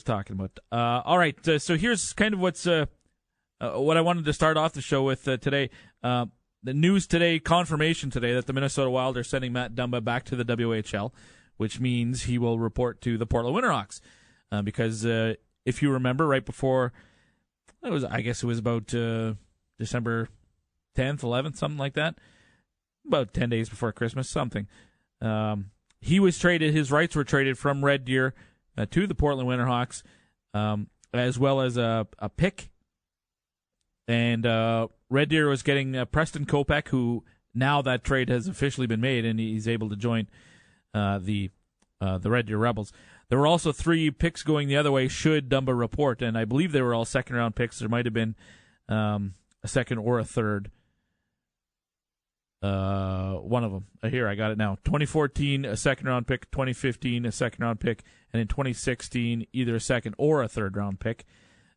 talking about. All right, so here's kind of what I wanted to start off the show with today. The news today, confirmation today, that the Minnesota Wild are sending Matt Dumba back to the WHL, which means he will report to the Portland Winerhawks. Because if you remember, right before, I guess it was about December 10th, 11th, something like that, about 10 days before Christmas, something. He was traded, his rights were traded from Red Deer to the Portland Winerhawks, as well as a pick. And Red Deer was getting Preston Kopech, who now that trade has officially been made, and he's able to join the Red Deer Rebels. There were also 3 picks going the other way should Dumba report, and I believe they were all second-round picks. There might have been a second or a third. One of them. Here, I got it now. 2014, a second-round pick. 2015, a second-round pick. And in 2016, either a second or a third-round pick,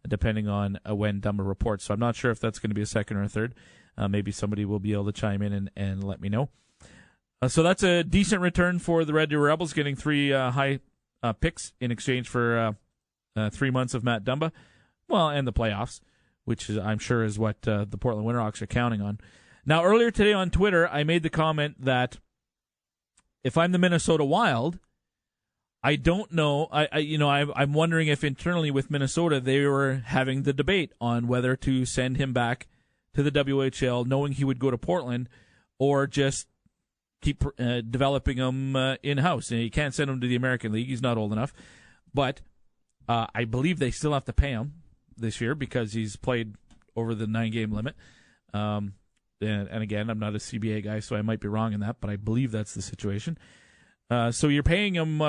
depending on when Dumba reports. So I'm not sure if that's going to be a second or a third. Maybe somebody will be able to chime in and let me know. So that's a decent return for the Red Deer Rebels, getting 3 high picks in exchange for 3 months of Matt Dumba. Well, and the playoffs, which I'm sure is what the Portland Winerhawks are counting on. Now, earlier today on Twitter, I made the comment that if I'm the Minnesota Wild, I don't know. I'm wondering if internally with Minnesota they were having the debate on whether to send him back to the WHL, knowing he would go to Portland, or just keep developing him in-house. And you can't send him to the American League; he's not old enough. But I believe they still have to pay him this year because he's played over the 9-game limit. And again, I'm not a CBA guy, so I might be wrong in that, but I believe that's the situation. So you're paying him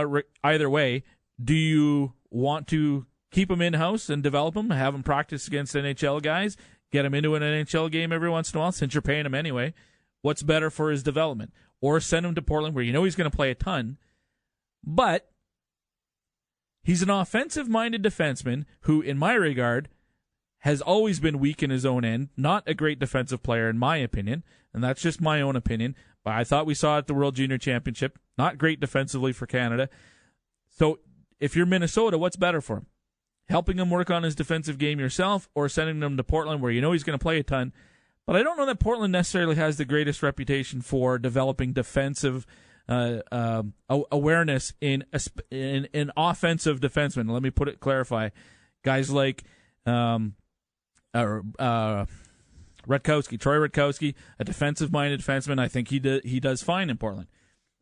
either way. Do you want to keep him in-house and develop him, have him practice against NHL guys, get him into an NHL game every once in a while since you're paying him anyway? What's better for his development? Or send him to Portland where you know he's going to play a ton, but he's an offensive-minded defenseman who, in my regard, has always been weak in his own end, not a great defensive player in my opinion, and that's just my own opinion, but I thought we saw it at the World Junior Championship, not great defensively for Canada. So if you're Minnesota, what's better for him? Helping him work on his defensive game yourself or sending him to Portland where you know he's going to play a ton? But I don't know that Portland necessarily has the greatest reputation for developing defensive awareness in offensive defensemen. Let me clarify. Guys like Rutkowski, Troy Rutkowski, a defensive-minded defenseman. I think he does fine in Portland.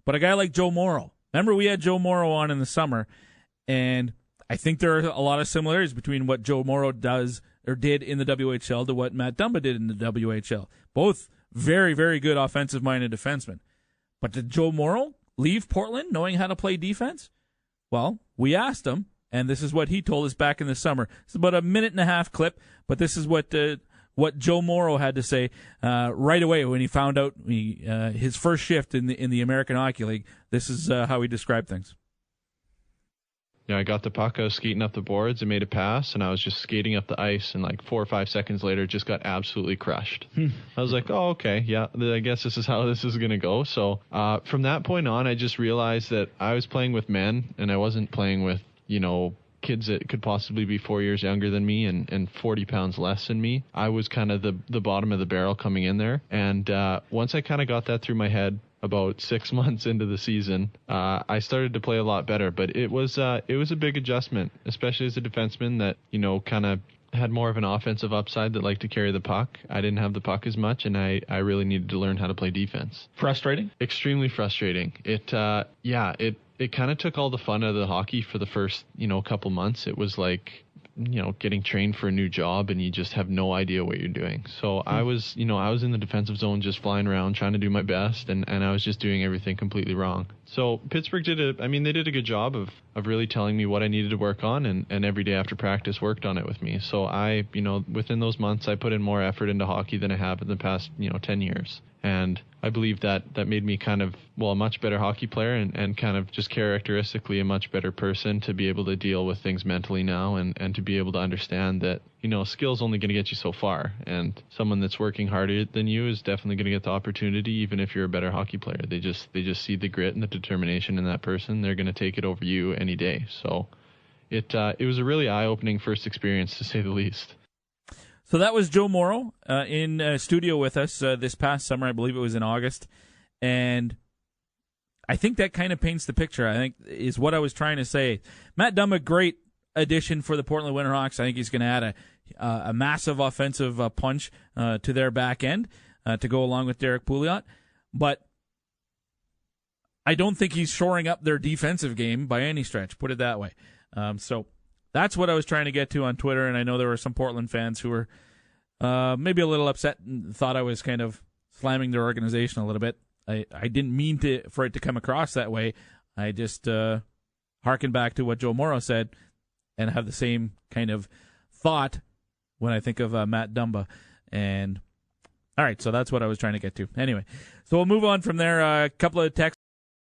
But a guy like Joe Morrow. Remember, we had Joe Morrow on in the summer, and I think there are a lot of similarities between what Joe Morrow does or did in the WHL to what Matt Dumba did in the WHL. Both very, very good offensive-minded defensemen. But did Joe Morrow leave Portland knowing how to play defense? Well, we asked him, and this is what he told us back in the summer. It's about a 1.5-minute clip, but this is what Joe Morrow had to say right away when he found out his first shift in the American Hockey League. This is how he described things. I got the puck, I was skating up the boards and made a pass, and I was just skating up the ice, and like 4 or 5 seconds later, just got absolutely crushed. I was like, oh, okay, yeah, I guess this is how this is going to go. So from that point on, I just realized that I was playing with men, and I wasn't playing with, kids that could possibly be 4 years younger than me and 40 pounds less than me. I was kind of the bottom of the barrel coming in there. And once I kind of got that through my head, about 6 months into the season, I started to play a lot better. But it was a big adjustment, especially as a defenseman that, kind of had more of an offensive upside that liked to carry the puck. I didn't have the puck as much, and I really needed to learn how to play defense. Frustrating? Extremely frustrating. It kind of took all the fun out of the hockey for the first, couple months. It was like, getting trained for a new job and you just have no idea what you're doing. So I was in the defensive zone just flying around trying to do my best, and I was just doing everything completely wrong. So Pittsburgh they did a good job of really telling me what I needed to work on, and every day after practice worked on it with me. So I, within those months, I put in more effort into hockey than I have in the past, 10 years. And I believe that made me kind of, a much better hockey player and kind of just characteristically a much better person to be able to deal with things mentally now and to be able to understand that, skill's only going to get you so far. And someone that's working harder than you is definitely going to get the opportunity, even if you're a better hockey player. They just see the grit and the determination in that person. They're going to take it over you any day. So it was a really eye-opening first experience, to say the least. So that was Joe Morrow in studio with us this past summer. I believe it was in August. And I think that kind of paints the picture, I think, is what I was trying to say. Matt Dumba, great addition for the Portland Winerhawks. I think he's going to add a massive offensive punch to their back end to go along with Derek Pouliot. But I don't think he's shoring up their defensive game by any stretch, put it that way. So that's what I was trying to get to on Twitter, and I know there were some Portland fans who were maybe a little upset and thought I was kind of slamming their organization a little bit. I didn't mean for it to come across that way. I just hearken back to what Joe Morrow said and have the same kind of thought when I think of Matt Dumba. And all right, so that's what I was trying to get to. Anyway, so we'll move on from there. A couple of texts